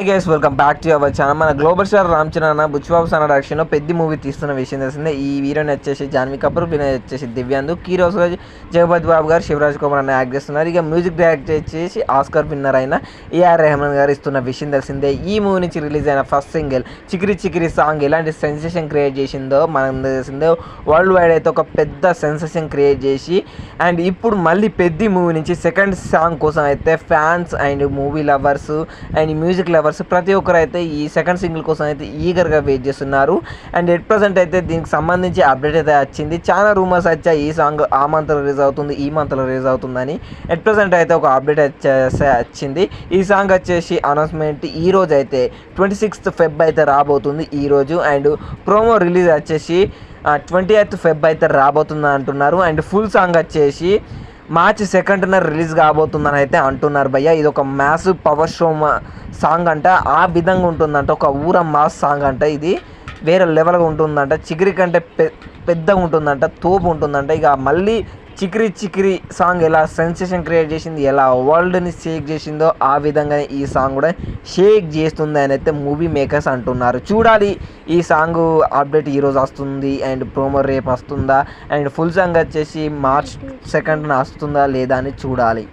Guys welcome back to our channel. మన global star Ram Charan Buchibabu సన్న డైరెక్షన్లో పెద్ద మూవీ తీస్తున్న విషయం తెలిసిందే. ఈ హీరోని వచ్చేసి జాన్వీ కపూర్, వినయ్ వచ్చేసి దివ్యాందు, కీరోస్ రాజ్, జగపతి బాబు గారు, శివరాజ్ కుమార్ అనే యాక్ట్ చేస్తున్నారు. ఇక మ్యూజిక్ డైరెక్ట్ చేసి ఆస్కార్ విన్నర్ అయిన ఏఆర్ రెహమాన్ గారు ఇస్తున్న విషయం తెలిసిందే. ఈ మూవీ నుంచి రిలీజ్ అయిన first single Chikiri Chikiri song ఎలాంటి సెన్సేషన్ క్రియేట్ చేసిందో మనకు తెలిసిందో. వరల్డ్ వైడ్ అయితే ఒక పెద్ద సెన్సేషన్ క్రియేట్ చేసి అండ్ ఇప్పుడు మళ్ళీ పెద్ద మూవీ నుంచి సెకండ్ సాంగ్ కోసం అయితే fans and movie lovers and music lovers ప్రతి ఒక్కరు అయితే ఈ సెకండ్ సింగిల్ కోసం అయితే ఈగర్గా వెయిట్ చేస్తున్నారు. అండ్ ఎట్ ప్రజెంట్ అయితే దీనికి సంబంధించి అప్డేట్ అయితే వచ్చింది. చాలా రూమర్స్ వచ్చాయి ఈ సాంగ్ ఆ మంత్లో రిలీజ్ అవుతుంది, ఈ మంత్లో రిలీజ్ అవుతుందని. ఎట్ ప్రజెంట్ అయితే ఒక అప్డేట్ వచ్చింది. ఈ సాంగ్ వచ్చేసి అనౌన్స్మెంట్ ఈ రోజు అయితే 26th Feb అయితే రాబోతుంది ఈరోజు. అండ్ ప్రోమో రిలీజ్ వచ్చేసి 20th Feb అయితే రాబోతుంది అంటున్నారు. అండ్ ఫుల్ సాంగ్ వచ్చేసి March 2nd రిలీజ్ కాబోతుందని అయితే అంటున్నారు భయ్య. ఇది ఒక మ్యాస్ పవర్ షో సాంగ్ అంట, ఆ విధంగా ఉంటుందంట. ఒక ఊర మాస్ సాంగ్ అంట, ఇది వేరే లెవెల్గా ఉంటుందంట. చికిరి కంటే పెద్దగా ఉంటుందంట, తోపు ఉంటుందంట. ఇక మళ్ళీ చికిరి చికిరి సాంగ్ ఎలా సెన్సేషన్ క్రియేట్ చేసింది, ఎలా వరల్డ్ని షేక్ చేసిందో ఆ విధంగా ఈ సాంగ్ కూడా షేక్ చేస్తుంది అని అయితే మూవీ మేకర్స్ అంటున్నారు. చూడాలి ఈ సాంగ్ అప్డేట్ ఈరోజు వస్తుంది అండ్ ప్రోమో రేపు వస్తుందా అండ్ ఫుల్ సాంగ్ వచ్చేసి March 2nd వస్తుందా లేదా అని చూడాలి.